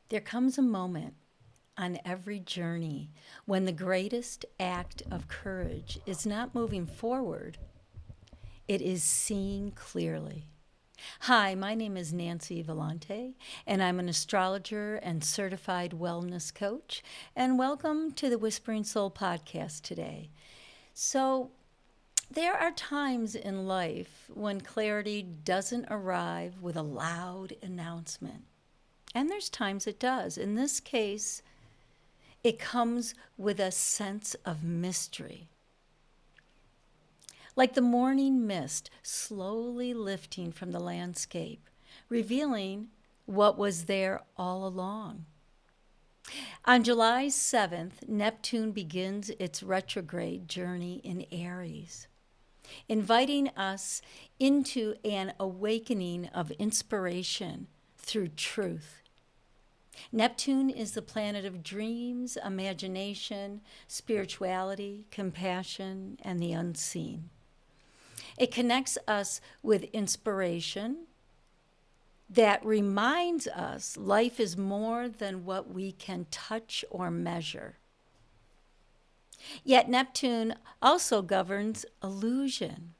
There comes a moment on every journey when the greatest act of courage is not moving forward, it is seeing clearly. Hi, my name is Nancy Vellante, and I'm an astrologer and certified wellness coach. And welcome to the Whispering Soul podcast today. So, there are times in life when clarity doesn't arrive with a loud announcement. And there's times it does. In this case, it comes with a sense of mystery. Like the morning mist slowly lifting from the landscape, revealing what was there all along. On July 7th, Neptune begins its retrograde journey in Aries, inviting us into an awakening of inspiration through truth. Neptune is the planet of dreams, imagination, spirituality, compassion, and the unseen. It connects us with inspiration that reminds us life is more than what we can touch or measure. Yet Neptune also governs illusion.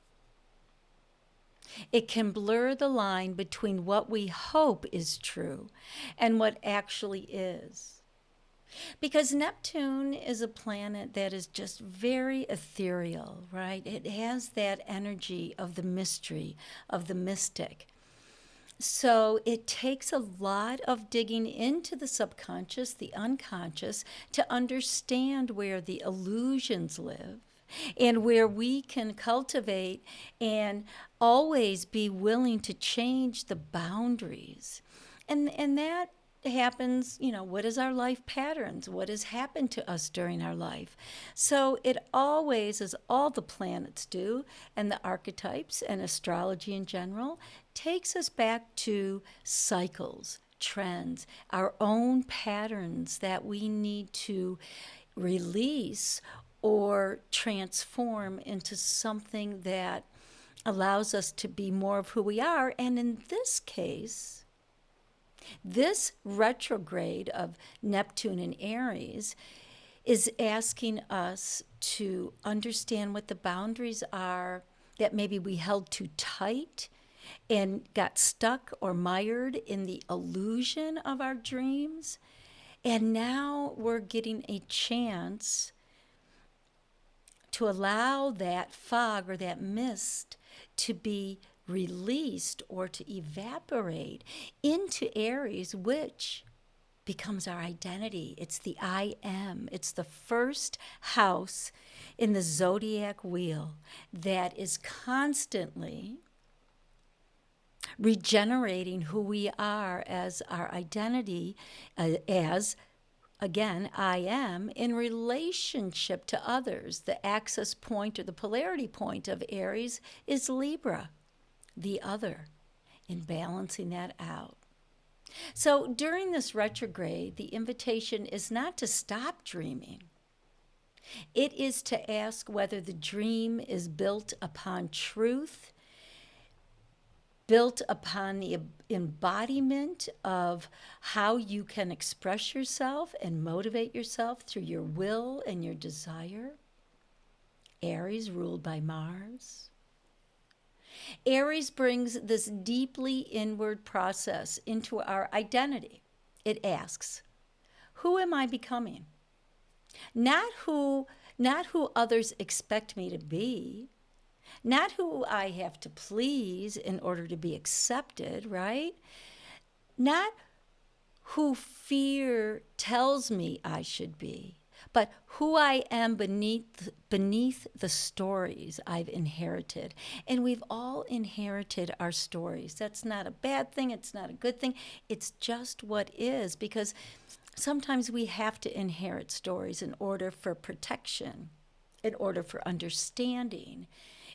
It can blur the line between what we hope is true and what actually is. Because Neptune is a planet that is just very ethereal, right? It has that energy of the mystery, of the mystic. So it takes a lot of digging into the subconscious, the unconscious, to understand where the illusions live and where we can cultivate and always be willing to change the boundaries. And that happens, what is our life patterns? What has happened to us during our life? So it always, as all the planets do, and the archetypes and astrology in general, takes us back to cycles, trends, our own patterns that we need to release or transform into something that allows us to be more of who we are. And in this case, this retrograde of Neptune in Aries is asking us to understand what the boundaries are that maybe we held too tight and got stuck or mired in the illusion of our dreams. And now we're getting a chance to allow that fog or that mist to be released or to evaporate into Aries, which becomes our identity. It's the I am. It's the first house in the zodiac wheel that is constantly regenerating who we are as our identity, as again, I am in relationship to others. The axis point or the polarity point of Aries is Libra, the other, in balancing that out. So during this retrograde, the invitation is not to stop dreaming. It is to ask whether the dream is built upon truth, built upon the embodiment of how you can express yourself and motivate yourself through your will and your desire. Aries ruled by Mars. Aries brings this deeply inward process into our identity. It asks, who am I becoming? Not who others expect me to be, not who I have to please in order to be accepted, right? Not who fear tells me I should be, but who I am beneath the stories I've inherited. And we've all inherited our stories. That's not a bad thing. It's not a good thing. It's just what is, because sometimes we have to inherit stories in order for protection, in order for understanding,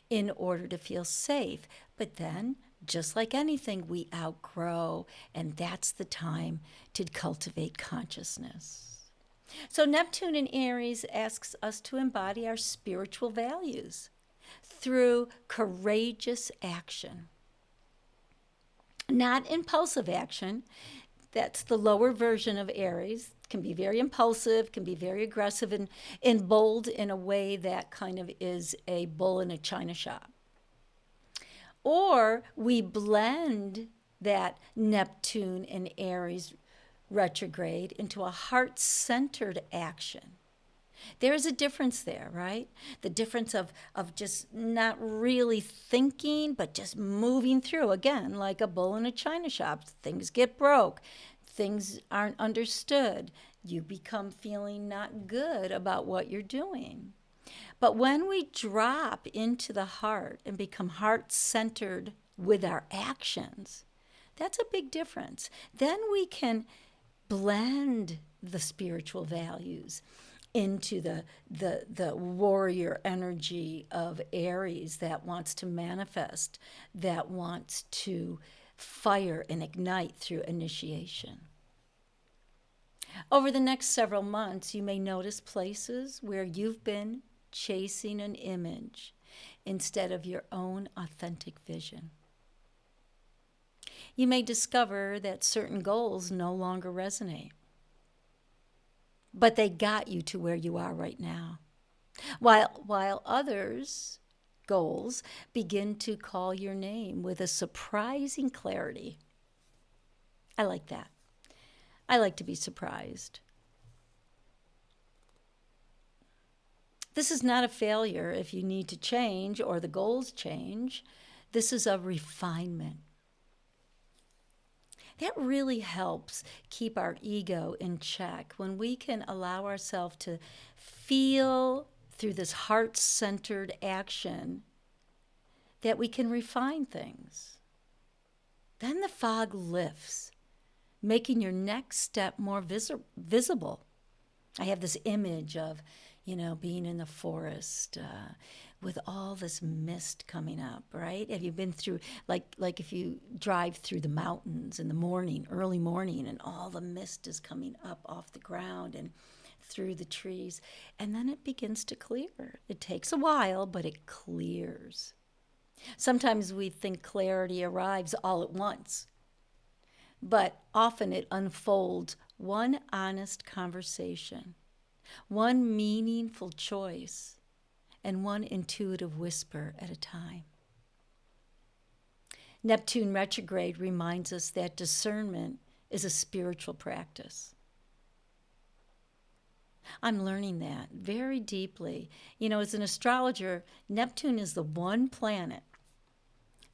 in order to feel safe. But then, just like anything, we outgrow, and that's the time to cultivate consciousness. So Neptune in Aries asks us to embody our spiritual values through courageous action. Not impulsive action, That's the lower version of Aries. Can be very impulsive, can be very aggressive and bold in a way that kind of is a bull in a china shop. Or we blend that Neptune and Aries retrograde into a heart-centered action. There's a difference there, right? The difference of just not really thinking, but just moving through. Again, like a bull in a china shop. Things get broke. Things aren't understood. You become feeling not good about what you're doing. But when we drop into the heart and become heart-centered with our actions, that's a big difference. Then we can blend the spiritual values into the warrior energy of Aries that wants to manifest, that wants to fire and ignite through initiation. Over the next several months, you may notice places where you've been chasing an image instead of your own authentic vision. You may discover that certain goals no longer resonate, but they got you to where you are right now. While others' goals begin to call your name with a surprising clarity. I like that. I like to be surprised. This is not a failure if you need to change or the goals change. This is a refinement. That really helps keep our ego in check when we can allow ourselves to feel through this heart-centered action that we can refine things. Then the fog lifts, making your next step more visible. I have this image of, being in the forest with all this mist coming up, right? Have you been through, like if you drive through the mountains in the morning, early morning, and all the mist is coming up off the ground and through the trees, and then it begins to clear. It takes a while, but it clears. Sometimes we think clarity arrives all at once, but often it unfolds one honest conversation, one meaningful choice, and one intuitive whisper at a time. Neptune retrograde reminds us that discernment is a spiritual practice. I'm learning that very deeply. As an astrologer, Neptune is the one planet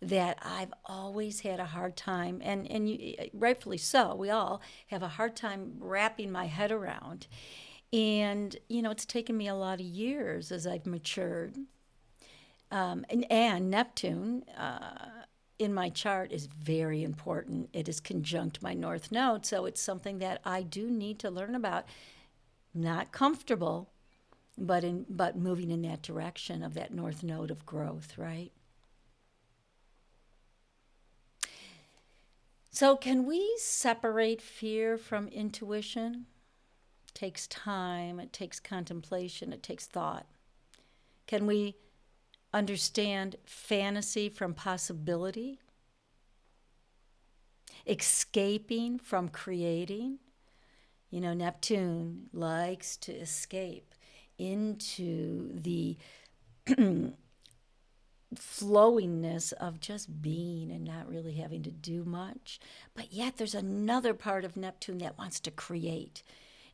that I've always had a hard time, and rightfully so, we all have a hard time wrapping my head around. And, it's taken me a lot of years as I've matured. And Neptune in my chart is very important. It is conjunct my North Node, so it's something that I do need to learn about. Not comfortable, but moving in that direction of that North Node of growth, right? So can we separate fear from intuition? It takes time, it takes contemplation, it takes thought. Can we understand fantasy from possibility? Escaping from creating? Neptune likes to escape into the flowingness of just being and not really having to do much. But yet there's another part of Neptune that wants to create.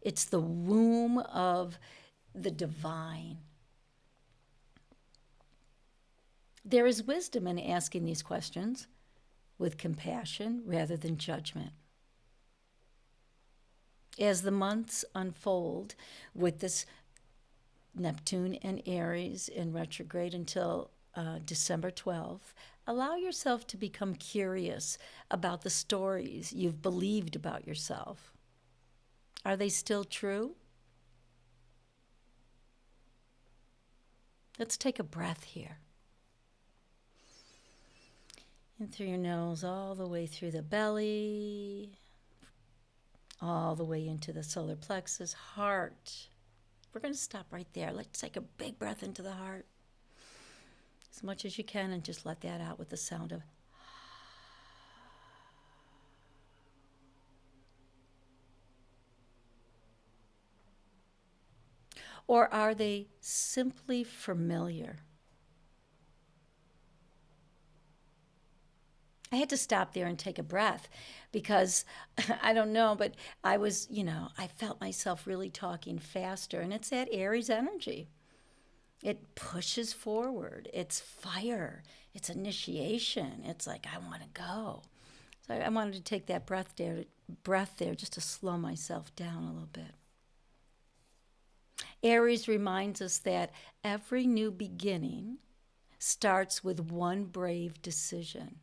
It's the womb of the divine. There is wisdom in asking these questions with compassion rather than judgment. As the months unfold with this Neptune and Aries in retrograde until December 12th, allow yourself to become curious about the stories you've believed about yourself. Are they still true? Let's take a breath here. In through your nose, all the way through the belly, all the way into the solar plexus, heart. We're going to stop right there. Let's take a big breath into the heart as much as you can and just let that out with the sound of. Or are they simply familiar? I had to stop there and take a breath because I don't know, but I felt myself really talking faster. And it's that Aries energy. It pushes forward. It's fire. It's initiation. It's like, I want to go. So I wanted to take that breath there just to slow myself down a little bit. Aries reminds us that every new beginning starts with one brave decision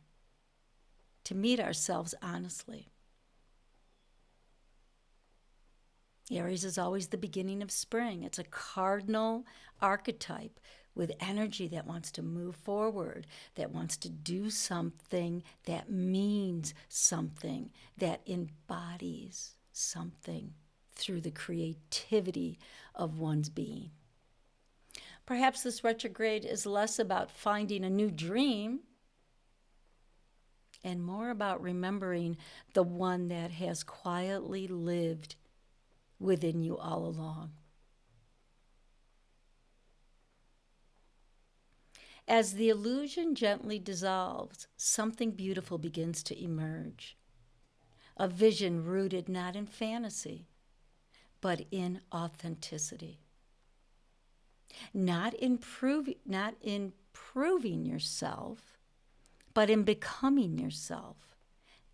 to meet ourselves honestly. Aries is always the beginning of spring. It's a cardinal archetype with energy that wants to move forward, that wants to do something that means something, that embodies something through the creativity of one's being. Perhaps this retrograde is less about finding a new dream and more about remembering the one that has quietly lived within you all along. As the illusion gently dissolves, something beautiful begins to emerge. A vision rooted not in fantasy, but in authenticity. Not in proving yourself, but in becoming yourself.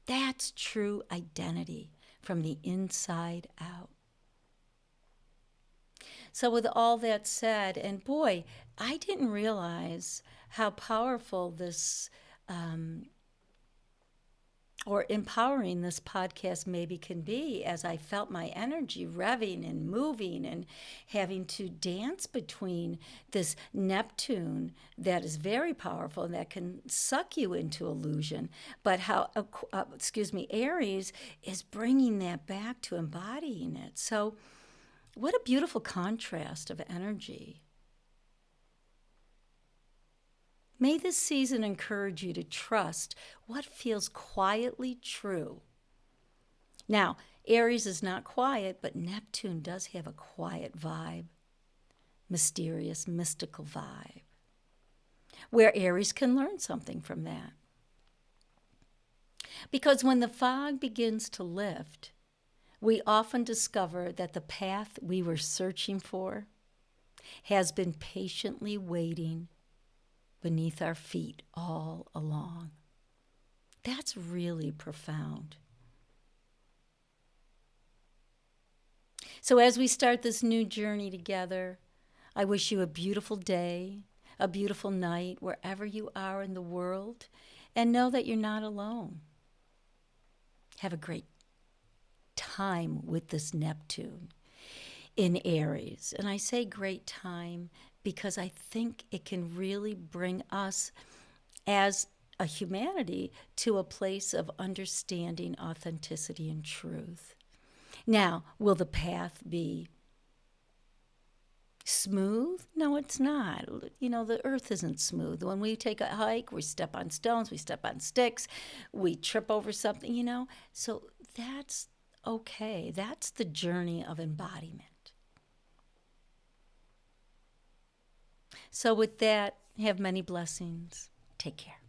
That's true identity from the inside out. So, with all that said, and boy, I didn't realize how powerful this or empowering this podcast maybe can be, as I felt my energy revving and moving and having to dance between this Neptune that is very powerful and that can suck you into illusion, but how, Aries is bringing that back to embodying it. So, what a beautiful contrast of energy. May this season encourage you to trust what feels quietly true. Now, Aries is not quiet, but Neptune does have a quiet vibe, mysterious, mystical vibe, where Aries can learn something from that. Because when the fog begins to lift, we often discover that the path we were searching for has been patiently waiting beneath our feet all along. That's really profound. So, as we start this new journey together, I wish you a beautiful day, a beautiful night, wherever you are in the world, and know that you're not alone. Have a great time with this Neptune in Aries. And I say great time because I think it can really bring us as a humanity to a place of understanding authenticity and truth. Now, will the path be smooth? No, it's not. The earth isn't smooth. When we take a hike, we step on stones, we step on sticks, we trip over something. So that's okay. That's the journey of embodiment. So with that, have many blessings. Take care.